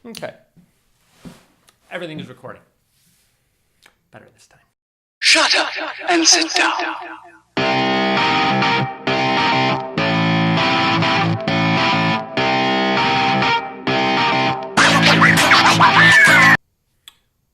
Okay. Everything is recording. Better this time. Shut up and sit down.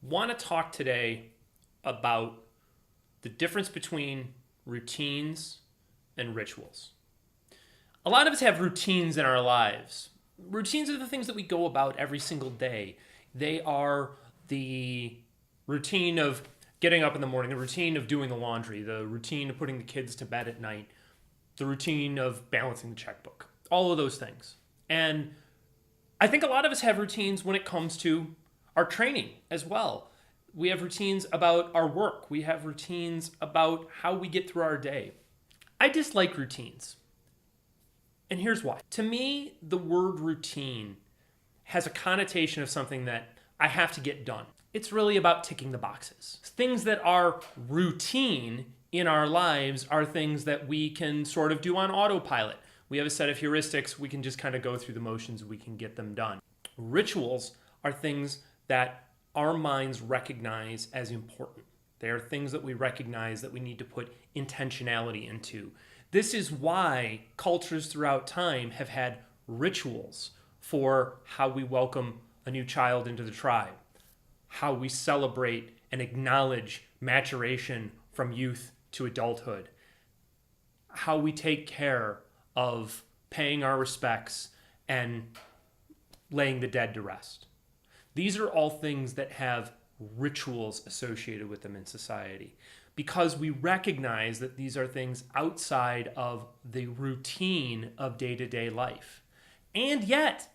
Want to talk today about the difference between routines and rituals. A lot of us have routines in our lives. Routines are the things that we go about every single day. They are the routine of getting up in the morning, the routine of doing the laundry, the routine of putting the kids to bed at night, the routine of balancing the checkbook, all of those things. And I think a lot of us have routines when it comes to our training as well. We have routines about our work. We have routines about how we get through our day. I dislike routines. And here's why. To me, the word routine has a connotation of something that I have to get done. It's really about ticking the boxes. Things that are routine in our lives are things that we can sort of do on autopilot. We have a set of heuristics. We can just kind of go through the motions. We can get them done. Rituals are things that our minds recognize as important. They are things that we recognize that we need to put intentionality into. This is why cultures throughout time have had rituals for how we welcome a new child into the tribe, how we celebrate and acknowledge maturation from youth to adulthood, how we take care of paying our respects and laying the dead to rest. These are all things that have rituals associated with them in society because we recognize that these are things outside of the routine of day-to-day life. And yet,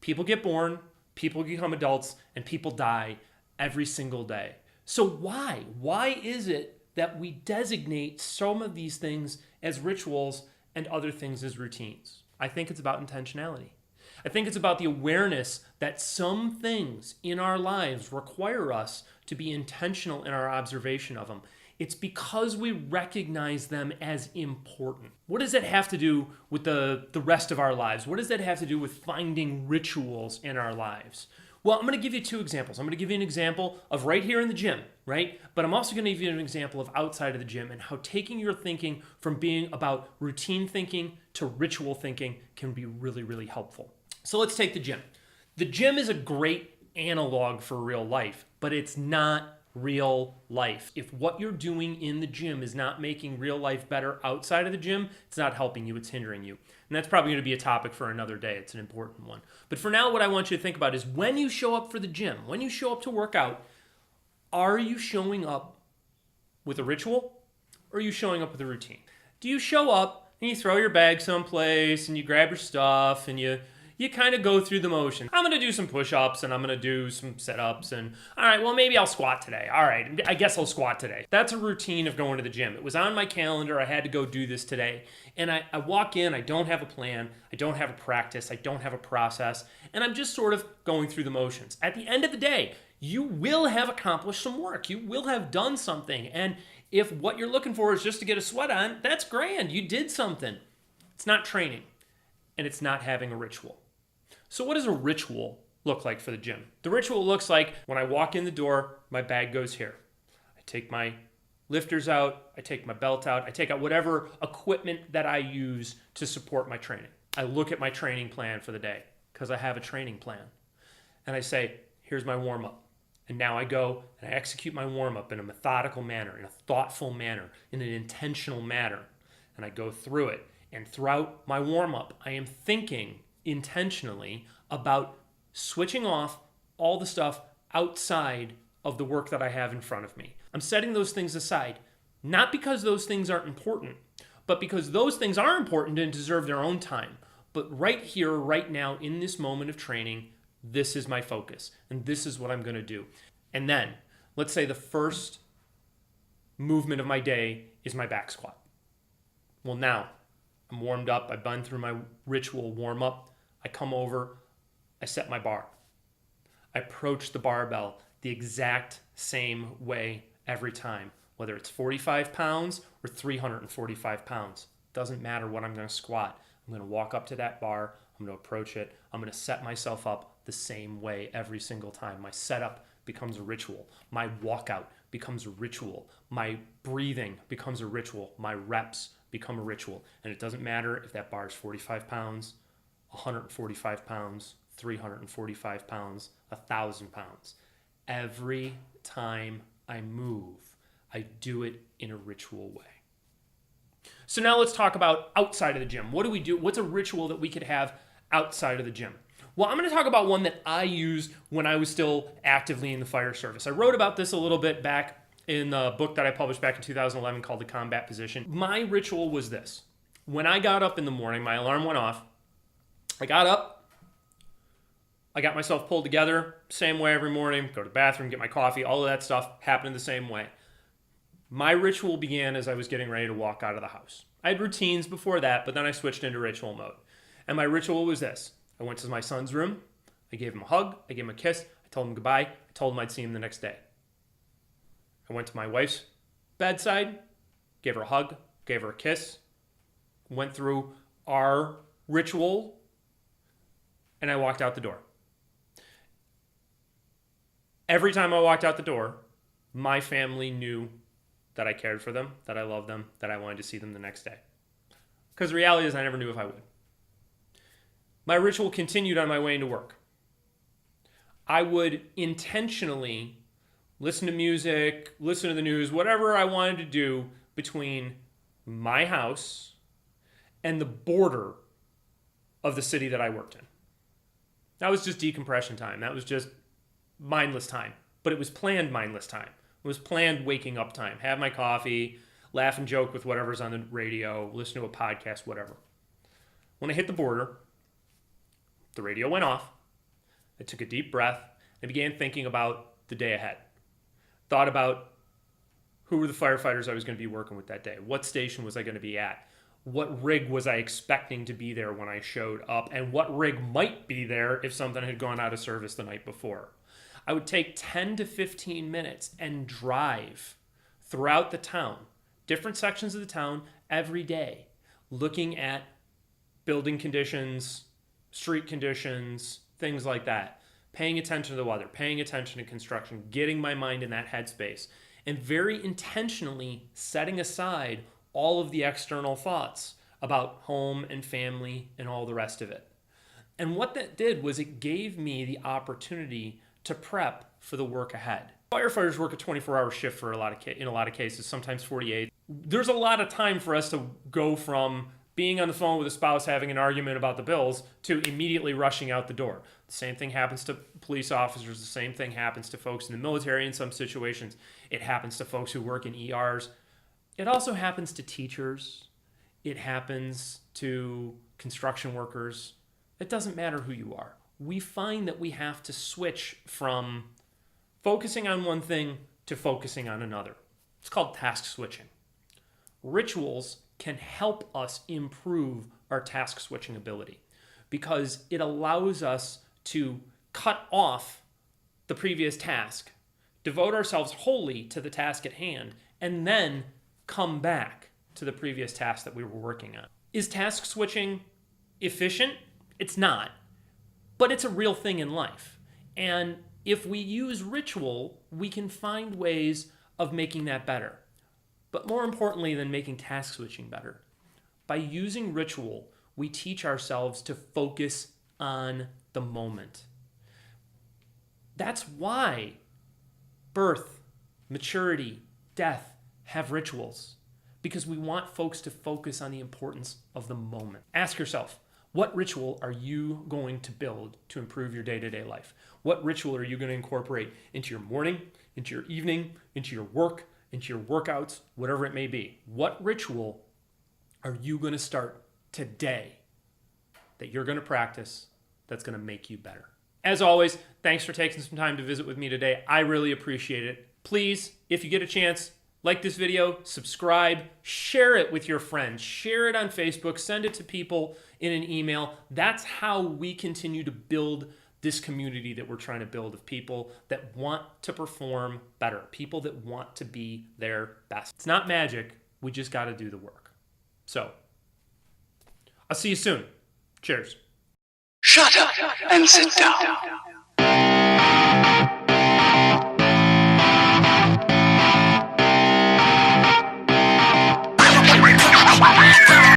people get born, people become adults, and people die every single day. So why? Why is it that we designate some of these things as rituals and other things as routines? I think it's about intentionality. I think it's about the awareness that some things in our lives require us to be intentional in our observation of them. It's because we recognize them as important. What does that have to do with the rest of our lives? What does that have to do with finding rituals in our lives? Well, I'm going to give you two examples. I'm going to give you an example of right here in the gym, right? But I'm also going to give you an example of outside of the gym and how taking your thinking from being about routine thinking to ritual thinking can be really, really helpful. So let's take the gym. The gym is a great analog for real life, but it's not real life. If what you're doing in the gym is not making real life better outside of the gym, it's not helping you, it's hindering you. And that's probably going to be a topic for another day. It's an important one. But for now, what I want you to think about is when you show up for the gym, when you show up to work out, are you showing up with a ritual or are you showing up with a routine? Do you show up and you throw your bag someplace and you grab your stuff and you kind of go through the motion? I'm going to do some push-ups and I'm going to do some sit-ups and all right, well, maybe I'll squat today. All right, I guess I'll squat today. That's a routine of going to the gym. It was on my calendar. I had to go do this today. And I walk in, I don't have a plan. I don't have a practice. I don't have a process. And I'm just sort of going through the motions. At the end of the day, you will have accomplished some work. You will have done something. And if what you're looking for is just to get a sweat on, that's grand. You did something. It's not training. And it's not having a ritual. So what does a ritual look like for the gym? The ritual looks like when I walk in the door, my bag goes here. I take my lifters out, I take my belt out, I take out whatever equipment that I use to support my training. I look at my training plan for the day because I have a training plan. And I say, here's my warm-up. And now I go and I execute my warm-up in a methodical manner, in a thoughtful manner, in an intentional manner. And I go through it. And throughout my warm-up, I am thinking intentionally about switching off all the stuff outside of the work that I have in front of me. I'm setting those things aside, not because those things aren't important, but because those things are important and deserve their own time. But right here, right now, in this moment of training, this is my focus, and this is what I'm going to do. And then, let's say the first movement of my day is my back squat. Well, now, I'm warmed up. I've been through my ritual warm-up. I come over, I set my bar. I approach the barbell the exact same way every time, whether it's 45 pounds or 345 pounds. Doesn't matter what I'm going to squat. I'm going to walk up to that bar. I'm going to approach it. I'm going to set myself up the same way every single time. My setup becomes a ritual. My walkout becomes a ritual. My breathing becomes a ritual. My reps become a ritual. And it doesn't matter if that bar is 45 pounds, 145 pounds, 345 pounds, 1,000 pounds. Every time I move, I do it in a ritual way. So now let's talk about outside of the gym. What do we do? What's a ritual that we could have outside of the gym? Well, I'm going to talk about one that I used when I was still actively in the fire service. I wrote about this a little bit back in the book that I published back in 2011 called The Combat Position. My ritual was this. When I got up in the morning, my alarm went off. I got up. I got myself pulled together, same way every morning, go to the bathroom, get my coffee, all of that stuff happened the same way. My ritual began as I was getting ready to walk out of the house. I had routines before that, but then I switched into ritual mode. And my ritual was this. I went to my son's room. I gave him a hug. I gave him a kiss. I told him goodbye. I told him I'd see him the next day. I went to my wife's bedside, gave her a hug, gave her a kiss, went through our ritual, and I walked out the door. Every time I walked out the door, my family knew that I cared for them, that I loved them, that I wanted to see them the next day. Because the reality is I never knew if I would. My ritual continued on my way into work. I would intentionally listen to music, listen to the news, whatever I wanted to do between my house and the border of the city that I worked in. That was just decompression time. That was just mindless time. But it was planned mindless time. It was planned waking up time. Have my coffee, laugh and joke with whatever's on the radio, listen to a podcast, whatever. When I hit the border, the radio went off. I took a deep breath and began thinking about the day ahead. Thought about who were the firefighters I was going to be working with that day. What station was I going to be at? What rig was I expecting to be there when I showed up? And what rig might be there if something had gone out of service the night before? I would take 10 to 15 minutes and drive throughout the town, different sections of the town every day, looking at building conditions, street conditions, things like that, paying attention to the weather, paying attention to construction, getting my mind in that headspace, and very intentionally setting aside all of the external thoughts about home and family and all the rest of it. And what that did was it gave me the opportunity to prep for the work ahead. Firefighters work a 24-hour shift for in a lot of cases, sometimes 48. There's a lot of time for us to go from being on the phone with a spouse having an argument about the bills to immediately rushing out the door. The same thing happens to police officers. The same thing happens to folks in the military in some situations. It happens to folks who work in ERs. It also happens to teachers. It happens to construction workers. It doesn't matter who you are. We find that we have to switch from focusing on one thing to focusing on another. It's called task switching. Rituals can help us improve our task switching ability because it allows us to cut off the previous task, devote ourselves wholly to the task at hand, and then come back to the previous task that we were working on. Is task switching efficient? It's not. But it's a real thing in life. And if we use ritual, we can find ways of making that better. But more importantly than making task switching better, by using ritual, we teach ourselves to focus on the moment. That's why birth, maturity, death have rituals, because we want folks to focus on the importance of the moment. Ask yourself, what ritual are you going to build to improve your day-to-day life? What ritual are you going to incorporate into your morning, into your evening, into your work, into your workouts, whatever it may be? What ritual are you going to start today that you're going to practice that's going to make you better? As always, thanks for taking some time to visit with me today. I really appreciate it. Please, if you get a chance, like this video, subscribe, share it with your friends, share it on Facebook, send it to people in an email. That's how we continue to build this community that we're trying to build of people that want to perform better, people that want to be their best. It's not magic. We just got to do the work. So, I'll see you soon. Cheers. Shut up and sit down.